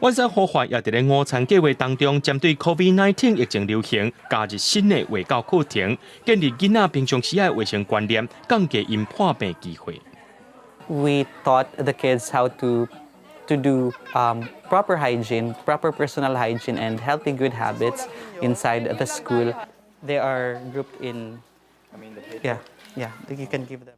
完善呼唤也伫咧午餐计划当中，针对 COVID-19 疫情流行，加入新的卫教课程，建立囡仔平常时的卫生观念，降低因破病机会。We taught the kids how to do proper hygiene, proper personal hygiene, and healthy good habits inside the school. They are grouped in, yeah, you can give them.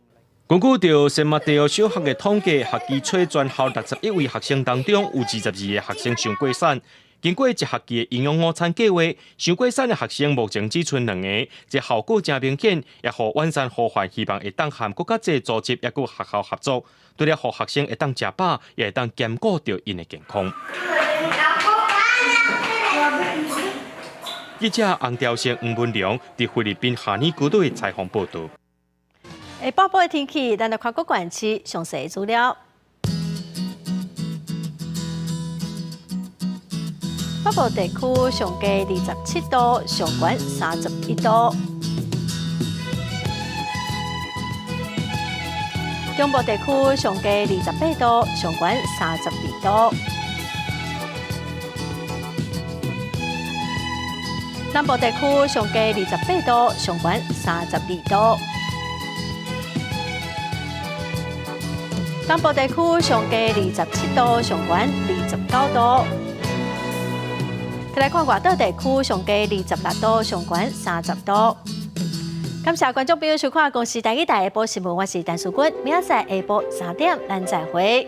根据着圣马蒂奥小学的统计，学期初全校61位学生当中，有22个学生上过产。经过一学期的营养午餐计划，上过产的学生目前只剩2个，这效果真明显，也互完善呼唤，希望会当和国家这组织也佮学校合作，除了互学生会当食饱，也会当兼顾着因的健康。记者洪兆成、黄文良伫菲律宾哈尼古岛的采访报道。下报报的天气，咱来看各县市详细资料。北部地区上低27度，上悬31度；中部地区上低28度，上悬32度；南部地区上低28度，上悬32度。东部地区上低27度，上悬29度。再来看外岛地区上低26度，上悬30度。感谢观众朋友收看《公视台语台下晡新闻》，我是陈淑君，明仔载下晡3点咱再会。